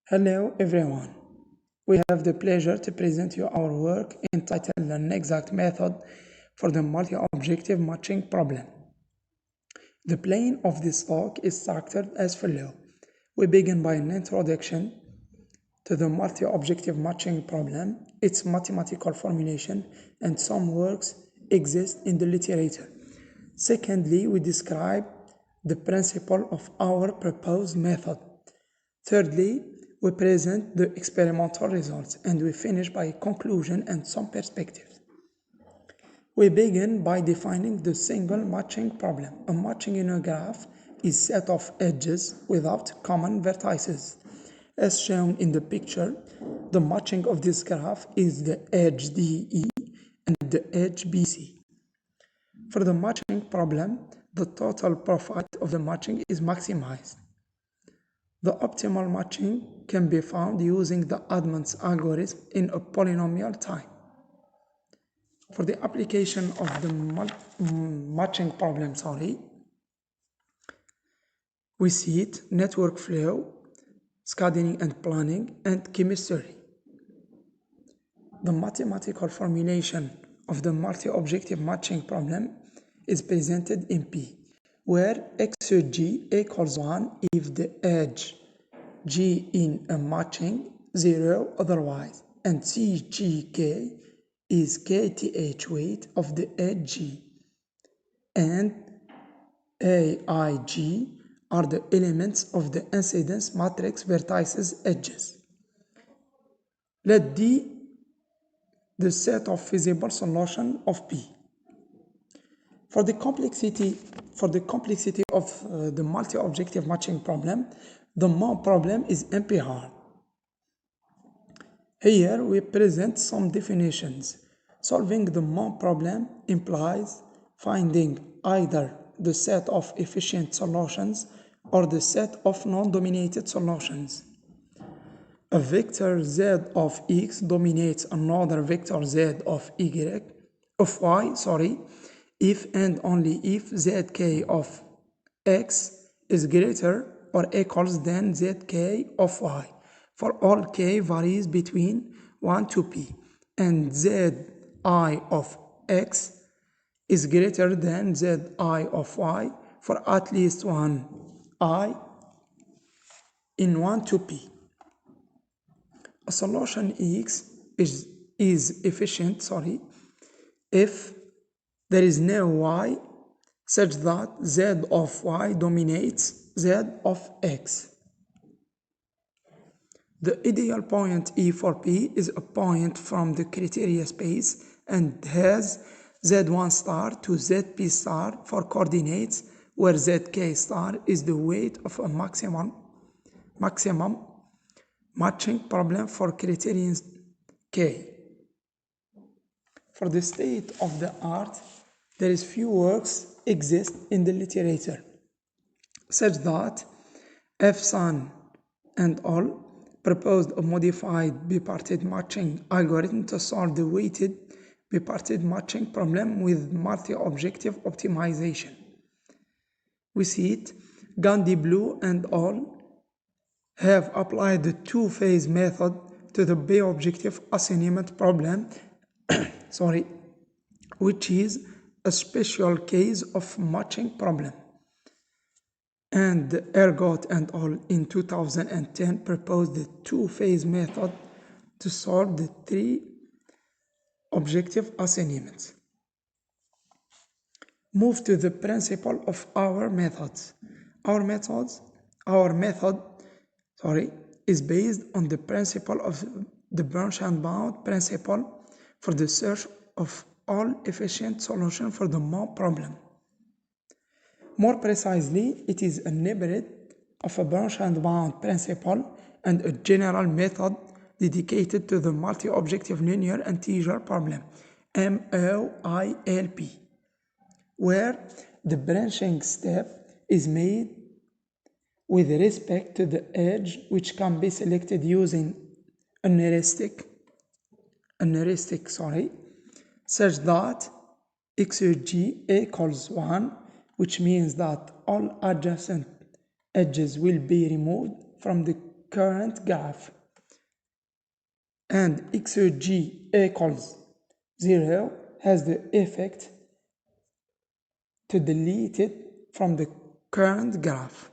Hello everyone. We have the pleasure to present you our work entitled An Exact Method for the Multi-Objective Matching Problem. The plan of this talk is structured as follows. We begin by an introduction to the multi-objective matching problem, its mathematical formulation, and some works exist in the literature. Secondly, we describe the principle of our proposed method. Thirdly, we present the experimental results, and we finish by a conclusion and some perspectives. We begin by defining the single matching problem. A matching in a graph is a set of edges without common vertices. As shown in the picture, the matching of this graph is the edge DE and the edge BC. For the matching problem, the total profit of the matching is maximized. The optimal matching can be found using the Edmonds algorithm in a polynomial time. For the application of the matching problem, we see it network flow, scheduling and planning, and chemistry. The mathematical formulation of the multi-objective matching problem is presented in P, where x sub g equals 1 if the edge g in a matching 0 otherwise, and cgk is kth weight of the edge g, and aig are the elements of the incidence matrix vertices edges. Let D the set of feasible solution of P. For the complexity of the multi-objective matching problem, the main problem is NP-hard. Here we present some definitions. Solving the main problem implies finding either the set of efficient solutions or the set of non-dominated solutions. A vector z of x dominates another vector z of y, if and only if zk of x is greater or equals than zk of y, for all k varies between 1 to p, and zi of x is greater than zi of y for at least one I in 1 to p. A solution X is efficient, if there is no y such that z of y dominates z of x. The ideal point E for P is a point from the criteria space and has z1 star to zp star for coordinates, where zk star is the weight of a maximum matching problem for criterion K. For the state of the art, there is few works exist in the literature, such that Fsan and al. Proposed a modified bipartite matching algorithm to solve the weighted bipartite matching problem with multi-objective optimization. We see it, Gandhi Blue and al. Have applied the two-phase method to the bi-objective assignment problem, which is a special case of matching problem. And Ergot and al. In 2010 proposed the two-phase method to solve the three-objective assignments. Move to the principle of our methods. Our method is based on the principle of the branch and bound principle for the search of all efficient solution for the main problem. More precisely, it is a hybrid of a branch and bound principle and a general method dedicated to the multi-objective linear integer problem, MOILP, where the branching step is made with respect to the edge, which can be selected using an heuristic, such that x sub g equals 1, which means that all adjacent edges will be removed from the current graph, and Chergui equals 0 has the effect to delete it from the current graph.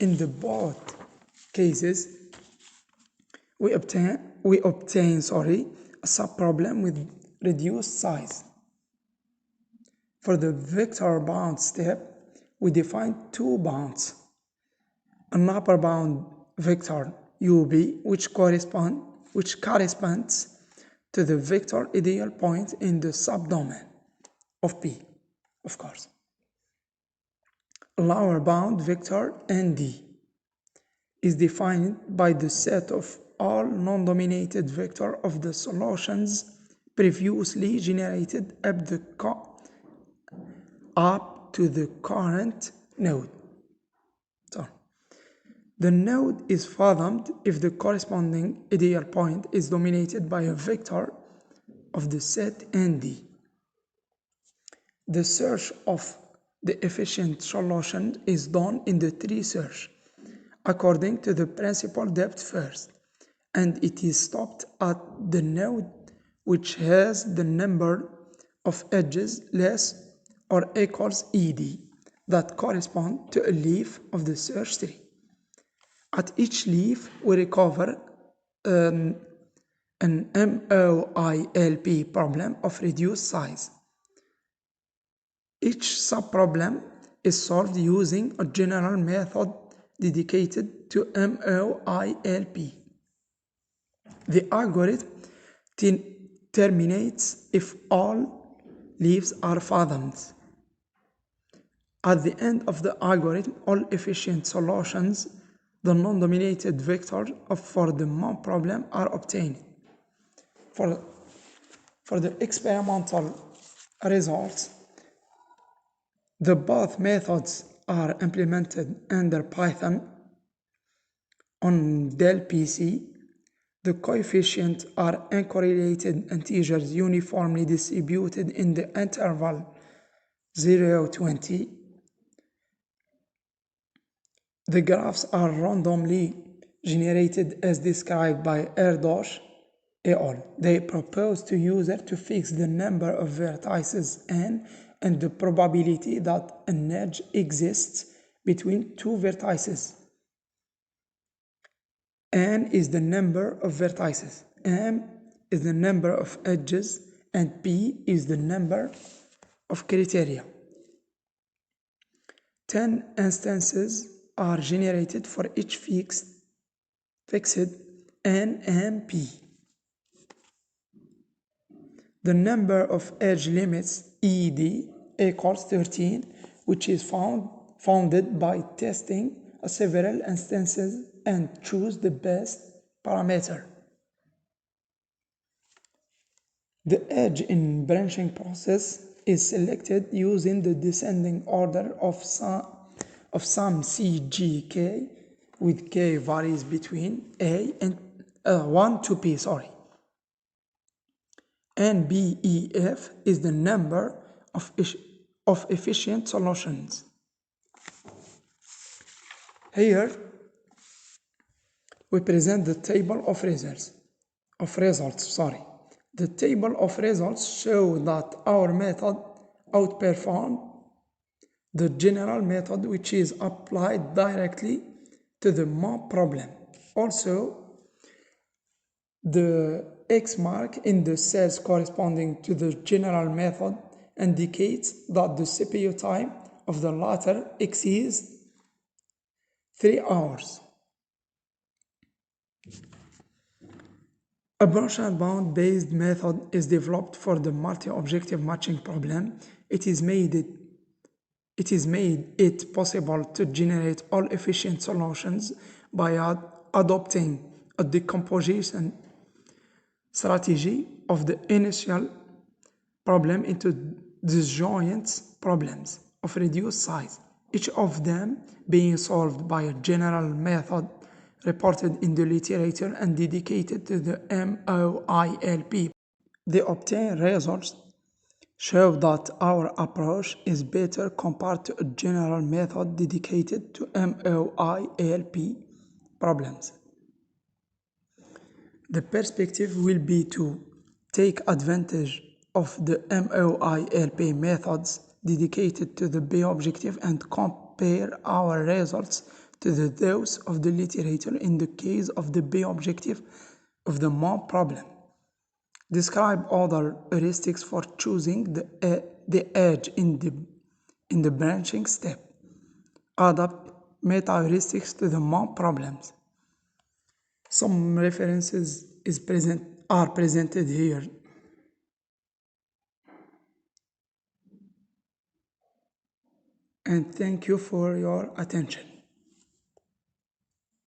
In the both cases, we obtain a subproblem with reduced size. For the vector bound step, we define two bounds. An upper bound vector UB, which corresponds to the vector ideal point in the subdomain of P, of course. A lower bound vector ND is defined by the set of all non-dominated vectors of the solutions previously generated up to the current node. So, the node is fathomed if the corresponding ideal point is dominated by a vector of the set ND. The search of the efficient solution is done in the tree search according to the principal depth first, and it is stopped at the node which has the number of edges less or equals ED that correspond to a leaf of the search tree. At each leaf, we recover an MOILP problem of reduced size. Each subproblem is solved using a general method dedicated to MOILP. The algorithm terminates if all leaves are fathomed. At the end of the algorithm, all efficient solutions, the non-dominated vector for the MOM problem, are obtained. For the experimental results, the both methods are implemented under Python on Dell PC. The coefficients are uncorrelated integers uniformly distributed in the interval 0-20. The graphs are randomly generated as described by Erdos et al. They propose to user to fix the number of vertices n and the probability that an edge exists between two vertices. N is the number of vertices, M is the number of edges, and P is the number of criteria. 10 instances are generated for each fixed NMP. The number of edge limits ED equals 13, which is founded by testing several instances and choose the best parameter. The edge in branching process is selected using the descending order of some CGK, with K varies between A and 1 to P, and BEF is the number of efficient solutions. Here we present the table of results. The table of results show that our method outperformed the general method, which is applied directly to the MOM problem. Also, the X mark in the cells corresponding to the general method indicates that the CPU time of the latter exceeds 3 hours. A branch bound based method is developed for the multi-objective matching problem. It is made it possible to generate all efficient solutions by adopting a decomposition strategy of the initial problem into disjoint problems of reduced size, each of them being solved by a general method reported in the literature and dedicated to the MOILP. The obtained results show that our approach is better compared to a general method dedicated to MOILP problems. The perspective will be to take advantage of the MOILP methods dedicated to the B objective and compare our results to those of the literature in the case of the B objective of the MOM problem. Describe other heuristics for choosing the edge in the branching step. Adapt meta-heuristics to the MOM problems. Some references are presented here. And thank you for your attention.